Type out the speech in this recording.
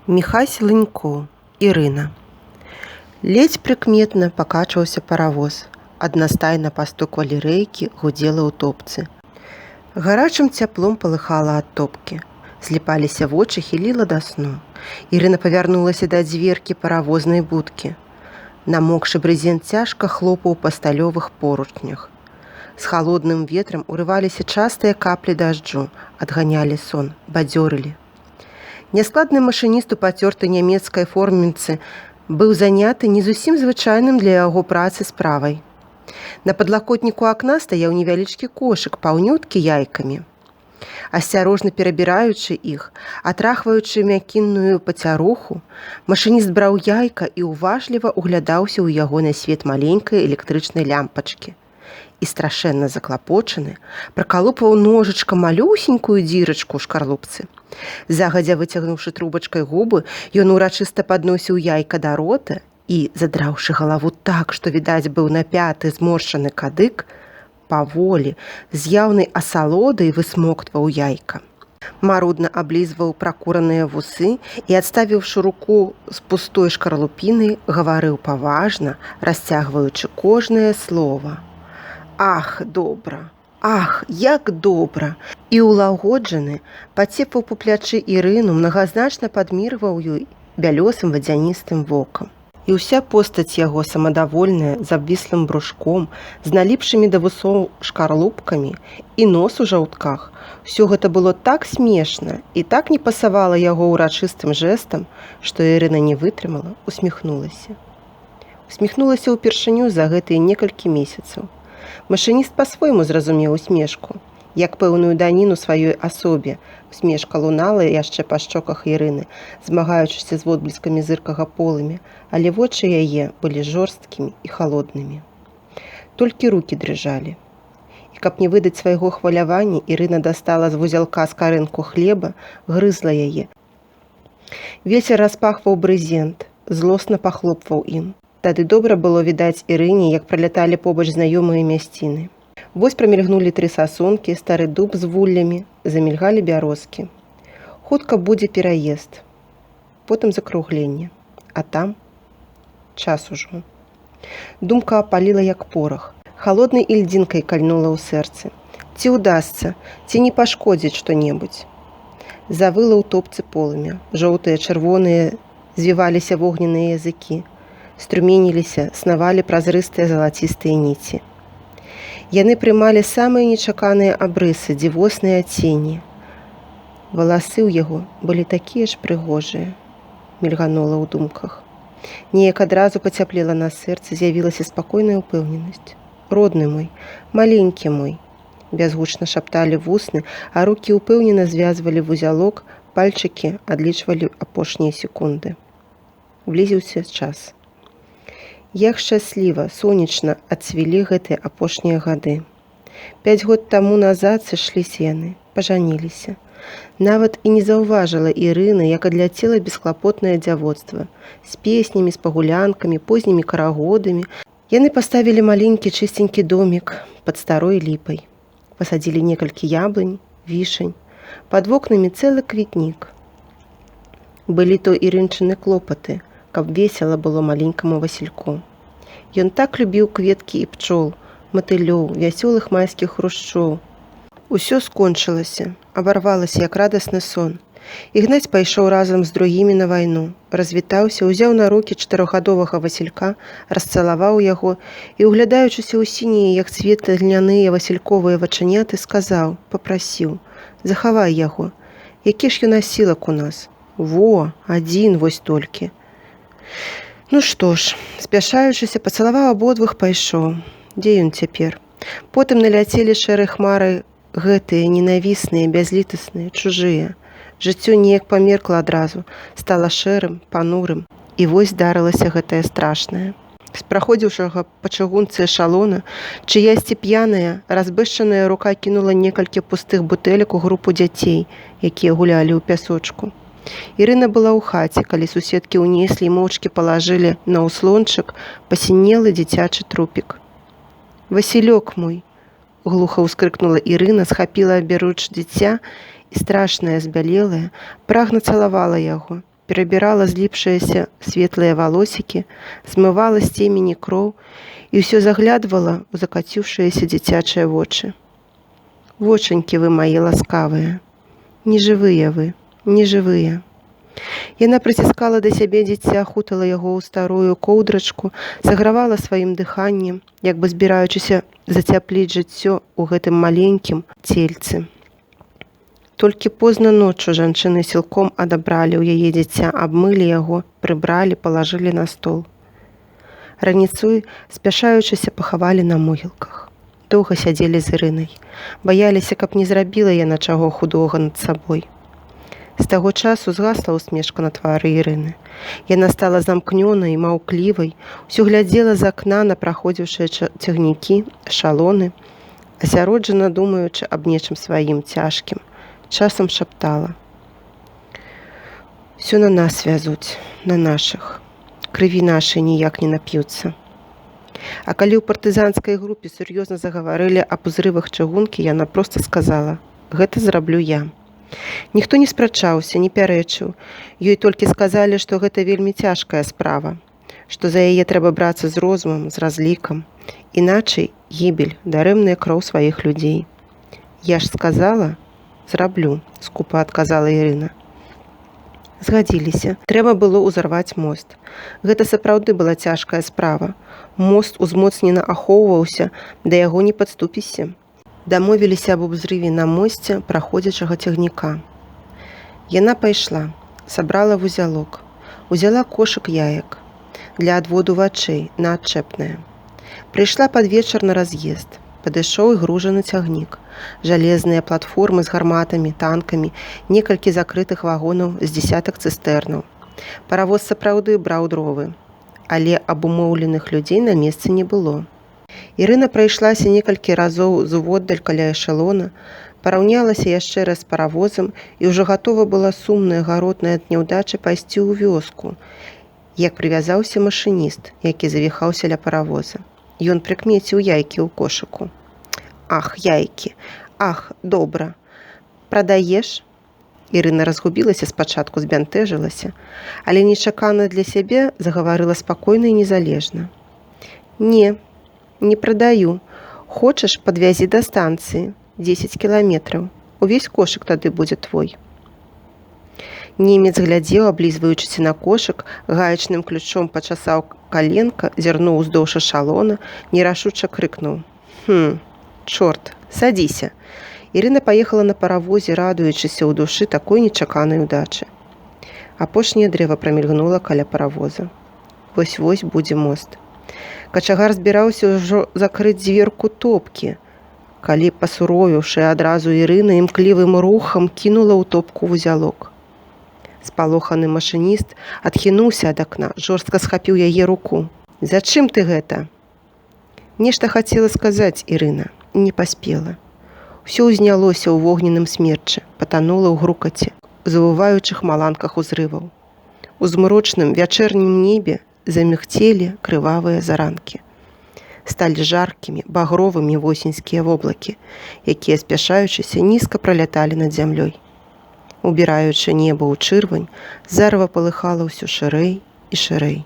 Міхась Лынько, Ірына. Ледзь прыкметна пакачваўся паравоз. Аднастайна пастуквалі рэйкі, гудзела ў топцы. Гарачым цяплом палыхала ад топкі. Зліпаліся вочы, хіліла да сну. Ірына павярнулася да дзверкі паравознай будкі. Намокшы брызент цяжка хлопаў па сталёвых поручнях. З халодным ветрам урываліся частыя каплі дажджу, адганялі сон, бадзёрылі. Няскладны машыніст у пацёртай нямецкай форменцы быў заняты не зусім звычайным для яго працы справай. На падлакотніку акна стаяў невялічкі кошык, паўнюткі яйкамі. Асцярожна перабіраючы іх, атрахваючы мякінную пацяруху, машыніст браў яйка і ўважліва углядаўся ў яго на свет маленькай электрычнай лямпачкі. І страшэнна заклапочаны, пракалупваў ножычкам малюсенькую дзірачку ў шкарлупцы. Загадзя выцягнуўшы трубачкай губы, ён урачыста падносіў яйка да рота і, задраўшы галаву так, што відаць быў напяты зморшчаны кадык, паволі, з яўнай асалодай высмоктваў яйка. Марудна аблізваў пракураныя вусы і, адставіўшы руку з пустой шкарлупінай, гаварыў паважна, расцягваючы кожнае слова. «Ах, добра! Ах, як добра!» І ўлагоджаны пацепаў па плячы Ірыну, мнагазначна падмірваў ёй бялёсым вадзяністым вокам. І ўся постаць яго самадавольная, з абвіслым брушком, з наліпшымі да вусоў шкарлупкамі і нос у жаўтках. Усё гэта было так смешна і так не пасавала яго ўрачыстым жэстам, што Ірына не вытрымала, усміхнулася. Усміхнулася ўпершыню за гэтыя некалькі месяцаў. Машыніст па-свойму зразумеў усмешку, як пэўную даніну сваёй асобе. Усмешка лунала яшчэ па шчоках Ірыны, змагаючыся з водбліскамі зыркага полымя, але вочы яе былі жорсткімі і халоднымі. Толькі рукі дрыжалі. І каб не выдаць свайго хвалявання, Ірына дастала з вузелка скарынку хлеба, грызла яе. Вецер распахваў брызент, злосна пахлопваў ім. Тады добра было відаць Ірыне, як праляталі побач знаёмыя мясціны. Вось прамільгнулі тры сасункі, стары дуб з вуллямі, замільгалі бярозкі. Хутка будзе пераезд, потым закругленне, а там час ужо. Думка апаліла як порах, халоднай ільдзінкай кальнула ў сэрцы. Ці ўдасца, ці не пашкодзіць што-небудзь. Завыла ў топцы полымя, жоўтыя, чырвоныя звіваліся вогненныя языкі. Струменіліся, снавалі празрыстыя залацістыя ніці. Яны прымалі самыя нечаканыя абрысы, дзівосныя адценні. Валасы ў яго былі такія ж прыгожыя, мільганула ў думках. Неяк адразу пацяплела на сэрцы, з'явілася спакойная ўпэўненасць. «Родны мой, маленькі мой», бязгучна шапталі вусны, а рукі ўпэўнена звязвалі вузялок, пальчыкі адлічвалі апошнія секунды. Блізіўся час. Як шчасліва, сонечна адцвілі гэтыя апошнія гады. 5 год таму назад сышліся яны, пажаніліся. Нават і не заўважыла Ірына, як адляцела бесклапотнае дзявоцтва. З песнямі, з пагулянкамі, познімі карагодамі. Яны паставілі маленькі чыстенькі домік пад старой ліпай. Пасадзілі некалькі яблынь, вішань. Пад вокнамі цэлы квітнік. Былі то Ірынчыны клопаты, каб весела было маленькаму Васільку. Ён так любіў кветкі і пчол, матылёў, вясёлых майскіх хрушчоў. Усё скончылася, абарвалася, як радасны сон. Ігнаць пайшоў разам з другімі на вайну, развітаўся, узяў на рукі 4гадовага Васілька, расцалаваў яго і, углядаючыся ў сінія, як цветы льняныя васільковыя вачаняты, сказаў, папрасіў: «Захавай яго. Які ж ён асілак у нас? Во, адзін вось толькі». Ну што ж, спяшаючыся, пацалаваў абодвух, пайшоў. Дзе ён цяпер? Потым наляцелі шэрай хмарай гэтыя ненавісныя, бязлітасныя, чужыя. Жыццё неяк памеркла адразу, стала шэрым, панурым. І вось здарылася гэтае страшнае. З праходзіўшага па чыгунцы эшалона, чыясьці п'яная, разбэшчаная рука кінула некалькі пустых бутэлек у групу дзяцей, якія гулялі ў пясочку. Ірына была ў хаце, калі суседкі ўнеслі і моўчкі палажылі на ўслончык пасінелы дзіцячы трупік. «Васілёк мой!» – глуха ўскрыкнула Ірына, схапіла аберуч дзіця і, страшная, збялелая, прагна цалавала яго. перабірала зліпшыеся светлыя валосікі, змывала з цемені кроў і ўсё заглядвала ў закаціўшыеся дзіцячыя вочы. Вочанькі вы мае ласкавыя, нежывыя вы, нежывыя. Яна прыціскала да сябе дзіця, хутала яго ў старую коўдрачку, сагравала сваім дыханнем, як бы збіраючыся зацяпліць жыццё ў гэтым маленькім цельцы. Толькі позна ноччу жанчыны сілком адабралі ў яе дзіця, абмылі яго, прыбралі, палажылі на стол. Раніцой, спяшаючыся, пахавалі на могілках. Доўга сядзелі з Ірынай. Баяліся, каб не зрабіла яна чаго худога над сабой. З таго часу згасла ўсмешка на твары Ірыны. Яна стала замкнёнай і маўклівай, усё глядзела з акна на праходзіўшыя цягнікі, эшалоны, асяроджана думаючы аб нечым сваім цяжкім. Часам шаптала: «Усё на нас вязуць, на нашых. Крыві нашай ніяк не нап'юцца». А калі ў партызанскай групе сур'ёзна загаварылі аб узрывах чыгункі, яна проста сказала: «Гэта зраблю я». Ніхто не спрачаўся, не пярэчыў. Ёй толькі сказалі, што гэта вельмі цяжкая справа, што за яе трэба брацца з розумам, з разлікам. Іначай гібель, дарэмная кроў сваіх людзей. «Я ж сказала, зраблю», – скупа адказала Ірына. Згадзіліся. Трэба было ўзарваць мост. Гэта сапраўды была цяжкая справа. Мост узмоцнена ахоўваўся, да яго не падступіся. Дамовіліся аб узрыве на мосце праходзячага цягніка. Яна пайшла, сабрала вузелок, узяла кошык яек для адводу вачэй на адчэпнае. Прыйшла пад вечар на раз'езд. Падышоў і гружаны цягнік. Жалезныя платформы з гарматамі, танкамі, некалькі закрытых вагонаў з дзесятак цыстэрнаў. Паравоз сапраўды браў дровы, але абумоўленых людзей на месцы не было. Ірына прайшлася некалькі разоў зводдаль каля эшалона, параўнялася яшчэ раз з паравозам і ўжо гатова была сумная, гаротная ад няўдачы пайсці ў вёску, як прывязаўся машыніст, які завіхаўся ля паравоза. Ён прыкмеціў яйкі ў кошыку. «Ах, яйкі! Ах, добра! Прадаеш?» Ірына разгубілася спачатку, збянтэжылася, але нечакана для сябе загаварыла спакойна і незалежна. «Не, не прадаю. Хочаш, падвязі да станцыі. 10 кіламетраў. Увесь кошык тады будзе твой». Немец глядзеў, аблізваючыся на кошык, гаечным ключом пачасаў каленка, зірнуў уздоўж эшалона, нерашуча крыкнуў: «Чорт, садзіся!» Ірына паехала на паравозе, радуючыся ў душы такой нечаканай удачы. Апошняе дрэва прамільгнула каля паравоза. Вось-вось будзе мост. Качагар збіраўся ўжо закрыць дзверку топкі, калі, пасуровіўшы адразу, Ірына імклівым рухам кінула ў топку вузелок. Спалоханы машыніст адхінуўся ад акна, жорстка схапіў яе руку. «Зачым ты гэта?» Нешта хацела сказаць Ірына, не паспела. Усё ўзнялося ў вогненным смерчы, патанула ў грукаце, завываючых маланках узрываў. У змрочным вячэрнім небе замігцелі крывавыя заранкі. Сталі жаркімі, багровымі восеньскія воблакі, якія, спяшаючыся, нізка праляталі над зямлёй. Убіраючы неба ў чырвань, зарыва палыхала ўсё шырэй і шырэй.